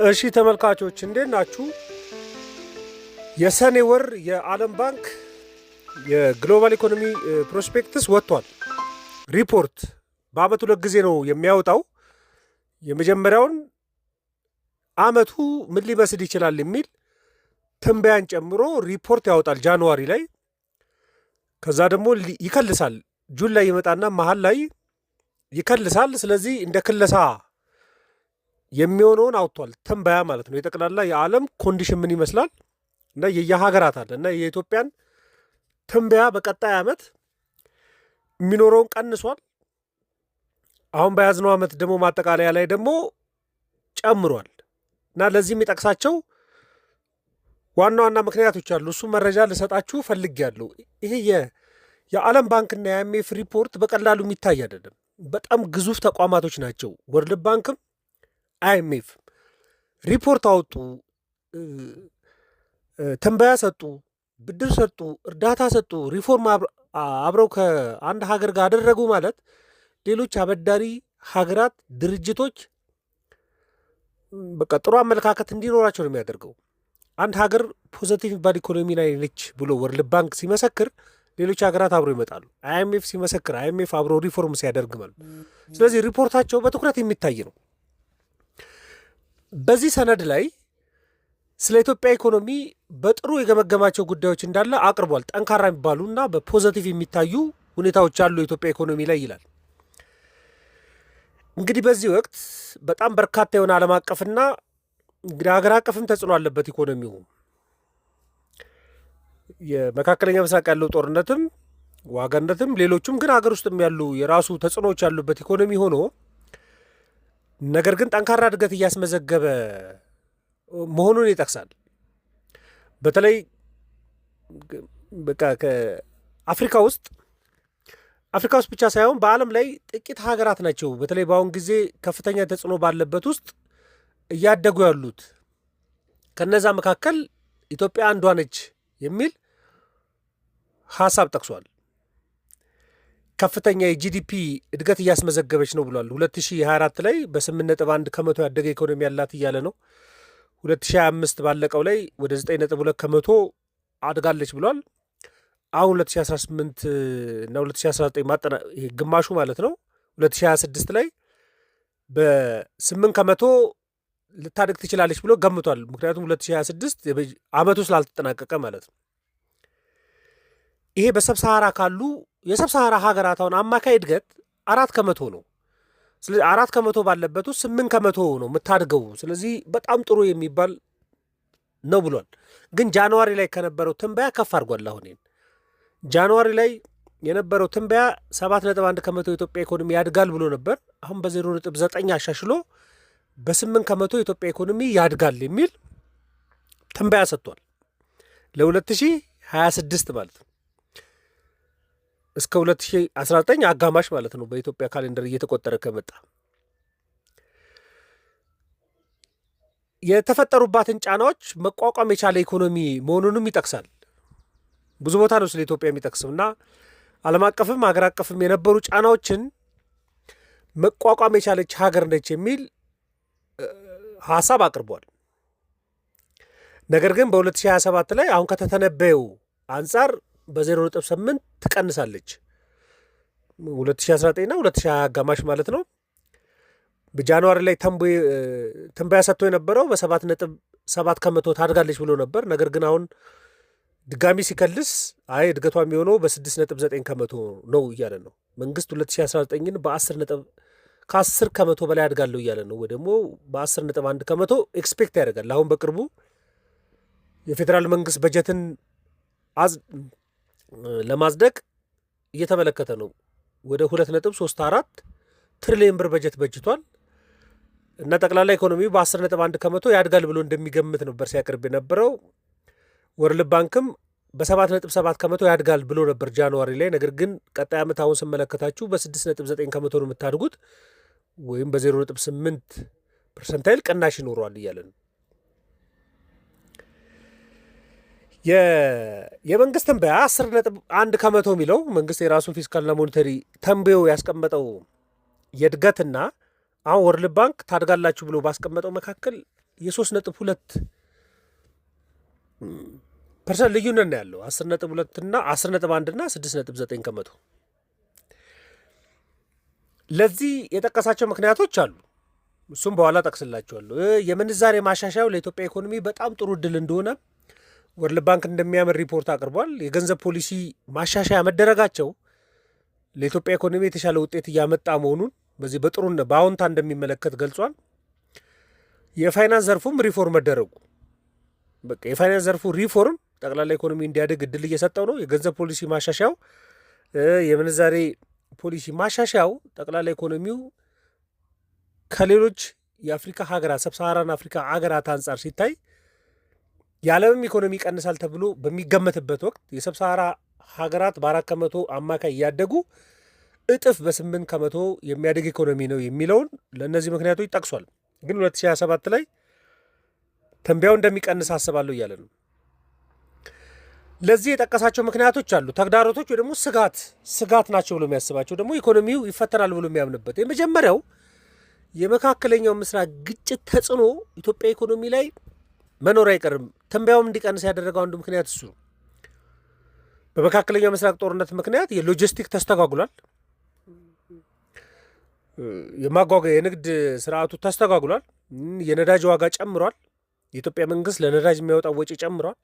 እሺ ተመልካቾች እንዴት ናችሁ? የሰኔ ወር የዓለም ባንክ የግሎባል ኢኮኖሚ ፕሮስፔክትስ ወጥቷል። ሪፖርት በአመቱ ሁለት ጊዜ ነው የሚያወጣው። የመጀመሪያውን አመቱ ምን ሊመስል ይችላል የሚል ትንበያን ጨምሮ ሪፖርት ያወጣል ጃንዋሪ ላይ። ከዛ ደግሞ ይከልሳል። ጁን ላይ ይመጣና መሀል ላይ ይከልሳል። ስለዚህ እንደ ክለሳ የሚሆነውን አውጥቷል። ትንበያ ማለት ነው። የጠቅላላ የዓለም ኮንዲሽን ምን ይመስላል እና የየሀገራት አለ እና የኢትዮጵያን ትንበያ በቀጣይ ዓመት የሚኖረውን ቀንሷል። አሁን በያዝነው ዓመት ደግሞ ማጠቃለያ ላይ ደግሞ ጨምሯል እና ለዚህ የሚጠቅሳቸው ዋና ዋና ምክንያቶች አሉ። እሱ መረጃ ልሰጣችሁ ፈልጌያለሁ። ይሄ የዓለም ባንክና የአይኤምኤፍ ሪፖርት በቀላሉ የሚታይ አይደለም። በጣም ግዙፍ ተቋማቶች ናቸው። ወርልድ ባንክም አይኤምኤፍ ሪፖርት አወጡ፣ ትንበያ ሰጡ፣ ብድር ሰጡ፣ እርዳታ ሰጡ፣ ሪፎርም አብረው ከአንድ ሀገር ጋር አደረጉ ማለት ሌሎች አበዳሪ ሀገራት ድርጅቶች በቃ ጥሩ አመለካከት እንዲኖራቸው ነው የሚያደርገው። አንድ ሀገር ፖዘቲቭ ባድ ኢኮኖሚ ላይ ነች ብሎ ወርልድ ባንክ ሲመሰክር ሌሎች ሀገራት አብሮ ይመጣሉ። አይኤምኤፍ ሲመሰክር አይኤምኤፍ አብሮ ሪፎርም ሲያደርግ ማለት። ስለዚህ ሪፖርታቸው በትኩረት የሚታይ ነው። በዚህ ሰነድ ላይ ስለ ኢትዮጵያ ኢኮኖሚ በጥሩ የገመገማቸው ጉዳዮች እንዳለ አቅርቧል። ጠንካራ የሚባሉ እና በፖዘቲቭ የሚታዩ ሁኔታዎች አሉ የኢትዮጵያ ኢኮኖሚ ላይ ይላል። እንግዲህ በዚህ ወቅት በጣም በርካታ የሆነ ዓለም አቀፍና እንግዲህ ሀገር አቀፍም ተጽዕኖ አለበት ኢኮኖሚው። የመካከለኛ ምስራቅ ያለው ጦርነትም ዋጋነትም ሌሎቹም ግን ሀገር ውስጥም ያሉ የራሱ ተጽዕኖዎች ያሉበት ኢኮኖሚ ሆኖ ነገር ግን ጠንካራ እድገት እያስመዘገበ መሆኑን ይጠቅሳል። በተለይ በቃ ከአፍሪካ ውስጥ ብቻ ሳይሆን በዓለም ላይ ጥቂት ሀገራት ናቸው በተለይ በአሁን ጊዜ ከፍተኛ ተጽዕኖ ባለበት ውስጥ እያደጉ ያሉት። ከነዛ መካከል ኢትዮጵያ አንዷ ነች የሚል ሀሳብ ጠቅሷል። ከፍተኛ የጂዲፒ እድገት እያስመዘገበች ነው ብሏል። 2024 ላይ በ8.1 ከመቶ ያደገ ኢኮኖሚ ያላት እያለ ነው። 2025 ባለቀው ላይ ወደ 9.2 ከመቶ አድጋለች ብሏል። አሁን 2018 እና 2019 ግማሹ ማለት ነው 2026 ላይ በ8 ከመቶ ልታድግ ትችላለች ብሎ ገምቷል። ምክንያቱም 2026 ዓመቱ ስላልተጠናቀቀ ማለት ነው። ይሄ በሰብሳሃራ ካሉ የሰብሳሃራ ሀገራት አሁን አማካይ እድገት 4 ከመቶ ነው። ስለዚህ 4 ከመቶ ባለበት ውስጥ 8 ከመቶ ነው የምታድገው። ስለዚህ በጣም ጥሩ የሚባል ነው ብሏል። ግን ጃንዋሪ ላይ ከነበረው ትንበያ ከፍ አድርጓል። አሁን ጃንዋሪ ላይ የነበረው ትንበያ 7.1 ከመቶ የኢትዮጵያ ኢኮኖሚ ያድጋል ብሎ ነበር። አሁን በ0.9 አሻሽሎ በ8 ከመቶ የኢትዮጵያ ኢኮኖሚ ያድጋል የሚል ትንበያ ሰጥቷል ለ2026 ማለት ነው። እስከ 2019 አጋማሽ ማለት ነው በኢትዮጵያ ካሌንደር እየተቆጠረ ከመጣ። የተፈጠሩባትን ጫናዎች መቋቋም የቻለ ኢኮኖሚ መሆኑንም ይጠቅሳል። ብዙ ቦታ ነው ስለ ኢትዮጵያ የሚጠቅስም እና ዓለም አቀፍም ሀገር አቀፍም የነበሩ ጫናዎችን መቋቋም የቻለች ሀገር ነች የሚል ሀሳብ አቅርቧል። ነገር ግን በ2027 ላይ አሁን ከተተነበየው አንጻር በ0.8 ትቀንሳለች። 2019 እና 2020 አጋማሽ ማለት ነው። በጃንዋሪ ላይ ትንበያ ሰጥቶ የነበረው በ7.7 ከመቶ ታድጋለች ብሎ ነበር። ነገር ግን አሁን ድጋሚ ሲከልስ እድገቷ የሚሆነው በ6.9 ከመቶ ነው እያለ ነው። መንግስት 2019ን ከ10 ከመቶ በላይ አድጋለሁ እያለ ነው። ወይ ደግሞ በ10.1 ከመቶ ኤክስፔክት ያደርጋል። አሁን በቅርቡ የፌዴራል መንግስት በጀትን ለማጽደቅ እየተመለከተ ነው። ወደ 2.34 ትሪሊዮን ብር በጀት በጅቷል እና ጠቅላላ ኢኮኖሚው በ10.1 ከመቶ ያድጋል ብሎ እንደሚገምት ነበር ሲያቀርብ የነበረው። ወርልድ ባንክም በ7.7 ከመቶ ያድጋል ብሎ ነበር ጃንዋሪ ላይ። ነገር ግን ቀጣይ ዓመት አሁን ስመለከታችሁ በ6.9 ከመቶ ነው የምታድጉት ወይም በ0.8 ፐርሰንታይል ቅናሽ ይኖረዋል እያለ ነው። የመንግስት ትንበያ 10.1 ከመቶ የሚለው መንግስት የራሱን ፊስካልና ሞኔተሪ ተንብዮ ያስቀመጠው የእድገትና አሁን ወርልድ ባንክ ታድጋላችሁ ብሎ ባስቀመጠው መካከል የ3.2% ልዩነት ነው ያለው። 10.2 እና 10.1 እና 6.9 ከመቶ። ለዚህ የጠቀሳቸው ምክንያቶች አሉ። እሱም በኋላ ጠቅስላችኋለሁ። የምንዛሬ ማሻሻያው ለኢትዮጵያ ኢኮኖሚ በጣም ጥሩ እድል እንደሆነ ወርልድ ባንክ እንደሚያምር ሪፖርት አቅርቧል። የገንዘብ ፖሊሲ ማሻሻያ መደረጋቸው ለኢትዮጵያ ኢኮኖሚ የተሻለ ውጤት እያመጣ መሆኑን በዚህ በአዎንታ እንደሚመለከት ገልጿል። የፋይናንስ ዘርፉም ሪፎርም መደረጉ በቃ የፋይናንስ ዘርፉ ሪፎርም ጠቅላላ ኢኮኖሚ እንዲያድግ እድል እየሰጠው ነው። የገንዘብ ፖሊሲ ማሻሻያው፣ የምንዛሬ ፖሊሲ ማሻሻያው ጠቅላላ ኢኮኖሚው ከሌሎች የአፍሪካ ሀገራት ሰብሳሃራን አፍሪካ ሀገራት አንጻር ሲታይ የዓለምም ኢኮኖሚ ይቀንሳል ተብሎ በሚገመትበት ወቅት የሰብሳሃራ ሀገራት በ4 ከመቶ አማካይ እያደጉ እጥፍ በ8 ከመቶ የሚያድግ ኢኮኖሚ ነው የሚለውን ለእነዚህ ምክንያቶች ጠቅሷል። ግን 2027 ላይ ትንበያው እንደሚቀንስ አስባለሁ እያለ ነው። ለዚህ የጠቀሳቸው ምክንያቶች አሉ። ተግዳሮቶች ወይ ደግሞ ስጋት ናቸው ብሎ የሚያስባቸው ደግሞ ኢኮኖሚው ይፈተናል ብሎ የሚያምንበት የመጀመሪያው የመካከለኛው ምስራቅ ግጭት ተጽዕኖ ኢትዮጵያ ኢኮኖሚ ላይ መኖር አይቀርም። ትንበያውም እንዲቀንስ ያደረገው አንዱ ምክንያት እሱ ነው። በመካከለኛው ምስራቅ ጦርነት ምክንያት የሎጂስቲክ ተስተጓጉሏል። የንግድ ስርዓቱ ተስተጓጉሏል። የነዳጅ ዋጋ ጨምሯል። የኢትዮጵያ መንግስት ለነዳጅ የሚያወጣው ወጪ ጨምሯል።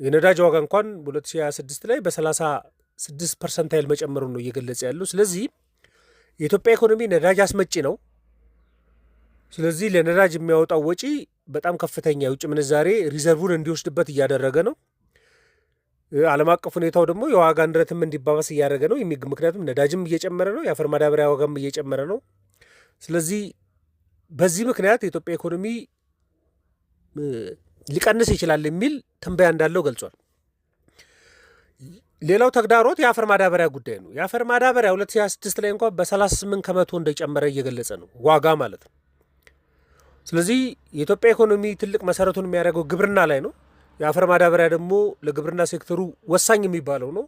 የነዳጅ ዋጋ እንኳን በ2026 ላይ በ36% መጨመሩን ነው እየገለጸ ያለው። ስለዚህ የኢትዮጵያ ኢኮኖሚ ነዳጅ አስመጪ ነው። ስለዚህ ለነዳጅ የሚያወጣው ወጪ በጣም ከፍተኛ የውጭ ምንዛሬ ሪዘርቡን እንዲወስድበት እያደረገ ነው። ዓለም አቀፍ ሁኔታው ደግሞ የዋጋ ንረትም እንዲባባስ እያደረገ ነው። ምክንያቱም ነዳጅም እየጨመረ ነው፣ የአፈር ማዳበሪያ ዋጋም እየጨመረ ነው። ስለዚህ በዚህ ምክንያት የኢትዮጵያ ኢኮኖሚ ሊቀንስ ይችላል የሚል ትንበያ እንዳለው ገልጿል። ሌላው ተግዳሮት የአፈር ማዳበሪያ ጉዳይ ነው። የአፈር ማዳበሪያ 2026 ላይ እንኳን በ38 ከመቶ እንደጨመረ እየገለጸ ነው፣ ዋጋ ማለት ነው። ስለዚህ የኢትዮጵያ ኢኮኖሚ ትልቅ መሰረቱን የሚያደርገው ግብርና ላይ ነው። የአፈር ማዳበሪያ ደግሞ ለግብርና ሴክተሩ ወሳኝ የሚባለው ነው።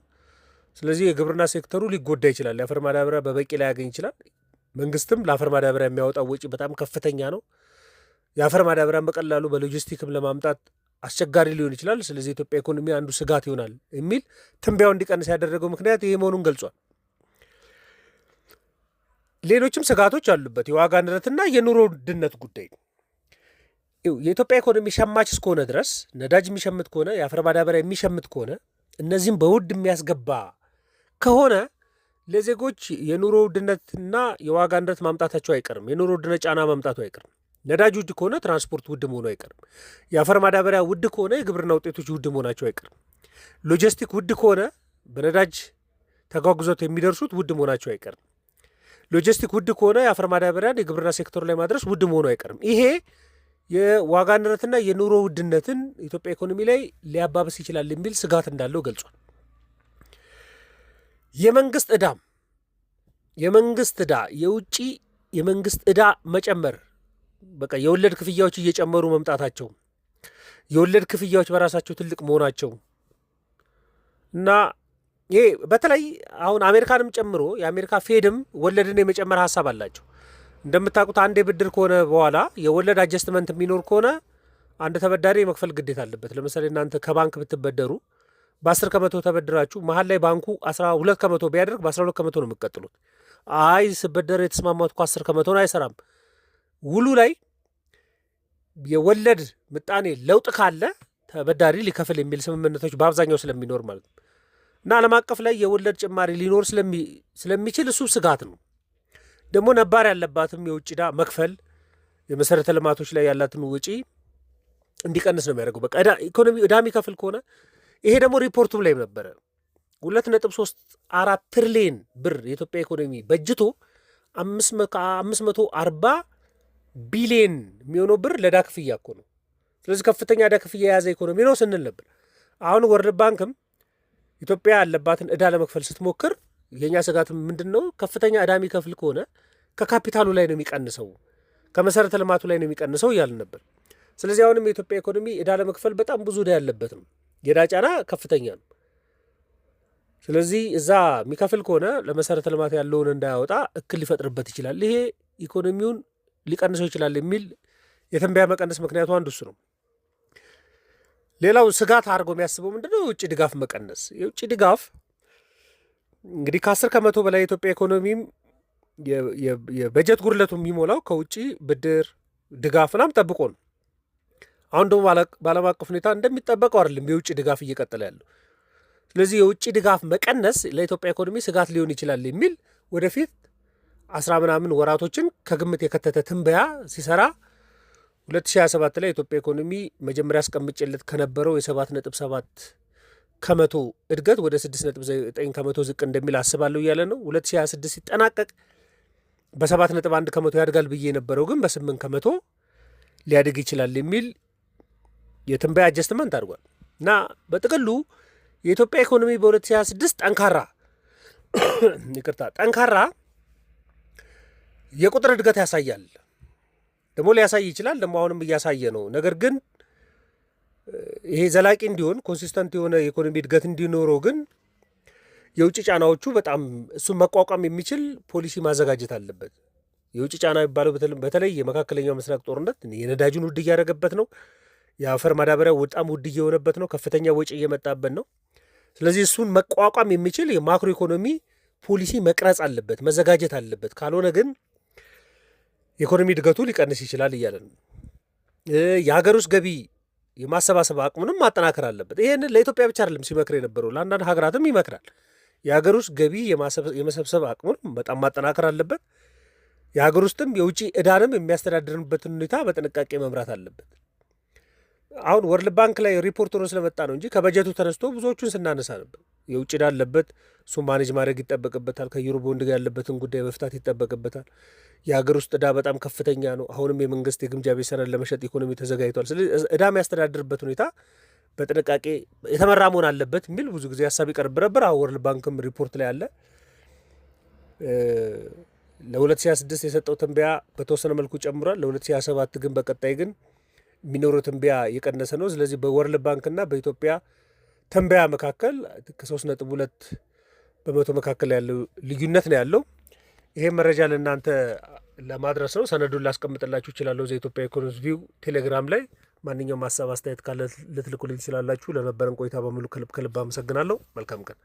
ስለዚህ የግብርና ሴክተሩ ሊጎዳ ይችላል። የአፈር ማዳበሪያ በበቂ ላይ ያገኝ ይችላል። መንግስትም ለአፈር ማዳበሪያ የሚያወጣው ወጪ በጣም ከፍተኛ ነው። የአፈር ማዳበሪያን በቀላሉ በሎጂስቲክም ለማምጣት አስቸጋሪ ሊሆን ይችላል። ስለዚህ የኢትዮጵያ ኢኮኖሚ አንዱ ስጋት ይሆናል የሚል ትንበያው እንዲቀንስ ያደረገው ምክንያት ይሄ መሆኑን ገልጿል። ሌሎችም ስጋቶች አሉበት። የዋጋ ንረትና የኑሮ ውድነት ጉዳይ የኢትዮጵያ ኢኮኖሚ ሸማች እስከሆነ ድረስ ነዳጅ የሚሸምት ከሆነ የአፈር ማዳበሪያ የሚሸምት ከሆነ እነዚህም በውድ የሚያስገባ ከሆነ ለዜጎች የኑሮ ውድነትና የዋጋ ንረት ማምጣታቸው አይቀርም። የኑሮ ውድነት ጫና ማምጣቱ አይቀርም። ነዳጅ ውድ ከሆነ ትራንስፖርት ውድ መሆኑ አይቀርም። የአፈር ማዳበሪያ ውድ ከሆነ የግብርና ውጤቶች ውድ መሆናቸው አይቀርም። ሎጂስቲክ ውድ ከሆነ በነዳጅ ተጓጉዞት የሚደርሱት ውድ መሆናቸው አይቀርም። ሎጂስቲክ ውድ ከሆነ የአፈር ማዳበሪያን የግብርና ሴክተሩ ላይ ማድረስ ውድ መሆኑ አይቀርም። ይሄ የዋጋ ንረትና የኑሮ ውድነትን ኢትዮጵያ ኢኮኖሚ ላይ ሊያባብስ ይችላል የሚል ስጋት እንዳለው ገልጿል። የመንግስት ዕዳ የውጭ የመንግስት ዕዳ መጨመር በቃ የወለድ ክፍያዎች እየጨመሩ መምጣታቸው የወለድ ክፍያዎች በራሳቸው ትልቅ መሆናቸው እና ይሄ በተለይ አሁን አሜሪካንም ጨምሮ የአሜሪካ ፌድም ወለድን የመጨመር ሀሳብ አላቸው። እንደምታውቁት አንድ የብድር ከሆነ በኋላ የወለድ አጀስትመንት የሚኖር ከሆነ አንድ ተበዳሪ የመክፈል ግዴታ አለበት። ለምሳሌ እናንተ ከባንክ ብትበደሩ በ10 ከመቶ ተበድራችሁ መሀል ላይ ባንኩ 12 ከመቶ ቢያደርግ በ12 ከመቶ ነው የምትቀጥሉት። አይ ስበደር የተስማማት እኮ 10 ከመቶ ነው አይሰራም። ውሉ ላይ የወለድ ምጣኔ ለውጥ ካለ ተበዳሪ ሊከፍል የሚል ስምምነቶች በአብዛኛው ስለሚኖር ማለት ነው እና ዓለም አቀፍ ላይ የወለድ ጭማሪ ሊኖር ስለሚችል እሱ ስጋት ነው። ደግሞ ነባር ያለባትም የውጭ ዕዳ መክፈል የመሰረተ ልማቶች ላይ ያላትን ወጪ እንዲቀንስ ነው የሚያደርገው። በቃ ኢኮኖሚ ዕዳ የሚከፍል ከሆነ ይሄ ደግሞ ሪፖርቱም ላይ ነበረ 2.34 ትሪሊየን ብር የኢትዮጵያ ኢኮኖሚ በጅቶ 540 ቢሊየን የሚሆነው ብር ለዕዳ ክፍያ እኮ ነው። ስለዚህ ከፍተኛ ዕዳ ክፍያ የያዘ ኢኮኖሚ ነው ስንል ነበር። አሁን ወርልድ ባንክም ኢትዮጵያ ያለባትን ዕዳ ለመክፈል ስትሞክር የኛ ስጋት ምንድን ነው? ከፍተኛ ዕዳ የሚከፍል ከሆነ ከካፒታሉ ላይ ነው የሚቀንሰው፣ ከመሰረተ ልማቱ ላይ ነው የሚቀንሰው እያልን ነበር። ስለዚህ አሁንም የኢትዮጵያ ኢኮኖሚ ዕዳ ለመክፈል በጣም ብዙ ዕዳ ያለበት ነው። የዕዳ ጫና ከፍተኛ ነው። ስለዚህ እዛ የሚከፍል ከሆነ ለመሰረተ ልማት ያለውን እንዳያወጣ እክል ሊፈጥርበት ይችላል። ይሄ ኢኮኖሚውን ሊቀንሰው ይችላል የሚል የትንበያ መቀነስ ምክንያቱ አንዱ እሱ ነው። ሌላው ስጋት አድርጎ የሚያስበው ምንድነው? የውጭ ድጋፍ መቀነስ። የውጭ ድጋፍ እንግዲህ ከ10 ከመቶ በላይ የኢትዮጵያ ኢኮኖሚም የበጀት ጉድለቱ የሚሞላው ከውጭ ብድር ድጋፍ ምናምን ጠብቆ ነው። አሁን ደግሞ በዓለም አቀፍ ሁኔታ እንደሚጠበቀው አይደለም የውጭ ድጋፍ እየቀጠለ ያለው። ስለዚህ የውጭ ድጋፍ መቀነስ ለኢትዮጵያ ኢኮኖሚ ስጋት ሊሆን ይችላል የሚል ወደፊት 10 ምናምን ወራቶችን ከግምት የከተተ ትንበያ ሲሰራ 2027 ላይ የኢትዮጵያ ኢኮኖሚ መጀመሪያ አስቀምጬለት ከነበረው የ7.7 ከመቶ እድገት ወደ 6.9 ከመቶ ዝቅ እንደሚል አስባለሁ እያለ ነው። 2026 ሲጠናቀቅ በ7.1 ከመቶ ያድጋል ብዬ የነበረው ግን በ8 ከመቶ ሊያድግ ይችላል የሚል የትንበያ አጀስትመንት አድርጓል። እና በጥቅሉ የኢትዮጵያ ኢኮኖሚ በ2026 ጠንካራ የቁጥር እድገት ያሳያል። ደግሞ ሊያሳይ ይችላል፣ ደግሞ አሁንም እያሳየ ነው። ነገር ግን ይሄ ዘላቂ እንዲሆን ኮንሲስተንት የሆነ የኢኮኖሚ እድገት እንዲኖረው ግን የውጭ ጫናዎቹ በጣም እሱን መቋቋም የሚችል ፖሊሲ ማዘጋጀት አለበት። የውጭ ጫና የሚባለው በተለይ የመካከለኛው ምስራቅ ጦርነት የነዳጁን ውድ እያደረገበት ነው። የአፈር ማዳበሪያ በጣም ውድ እየሆነበት ነው። ከፍተኛ ወጪ እየመጣበት ነው። ስለዚህ እሱን መቋቋም የሚችል የማክሮ ኢኮኖሚ ፖሊሲ መቅረጽ አለበት፣ መዘጋጀት አለበት። ካልሆነ ግን የኢኮኖሚ እድገቱ ሊቀንስ ይችላል እያለ ነው። የሀገር ውስጥ ገቢ የማሰባሰብ አቅሙንም ማጠናከር አለበት። ይህንን ለኢትዮጵያ ብቻ አይደለም ሲመክር የነበረው፣ ለአንዳንድ ሀገራትም ይመክራል። የሀገር ውስጥ ገቢ የመሰብሰብ አቅሙን በጣም ማጠናከር አለበት። የሀገር ውስጥም የውጭ ዕዳንም የሚያስተዳድርበትን ሁኔታ በጥንቃቄ መምራት አለበት። አሁን ወርልድ ባንክ ላይ ሪፖርት ሆኖ ስለመጣ ነው እንጂ ከበጀቱ ተነስቶ ብዙዎቹን ስናነሳ ነበር። የውጭ ዕዳ አለበት፣ እሱም ማኔጅ ማድረግ ይጠበቅበታል። ከዩሮ ቦንድ ጋር ያለበትን ጉዳይ መፍታት ይጠበቅበታል። የሀገር ውስጥ ዕዳ በጣም ከፍተኛ ነው። አሁንም የመንግስት የግምጃ ቤት ሰነድ ለመሸጥ ኢኮኖሚ ተዘጋጅቷል። ስለዚህ ዕዳ የሚያስተዳድርበት ሁኔታ በጥንቃቄ የተመራ መሆን አለበት የሚል ብዙ ጊዜ ሀሳብ ይቀርብ ነበር። አሁን ወርልድ ባንክም ሪፖርት ላይ አለ። ለ2026 የሰጠው ትንበያ በተወሰነ መልኩ ጨምሯል። ለ2027 ግን በቀጣይ ግን የሚኖረው ትንበያ የቀነሰ ነው። ስለዚህ በወርልድ ባንክና በኢትዮጵያ ትንበያ መካከል ከ3.2 በመቶ መካከል ያለው ልዩነት ነው ያለው። ይሄ መረጃ ለእናንተ ለማድረስ ነው። ሰነዱን ላስቀምጥላችሁ እችላለሁ። ዘኢትዮጵያ ኢኮኖሚስት ቪው ቴሌግራም ላይ ማንኛውም ሀሳብ አስተያየት ካለ ልትልኩልኝ ትችላላችሁ። ለነበረን ቆይታ በሙሉ ከልብ አመሰግናለሁ። መልካም ቀን።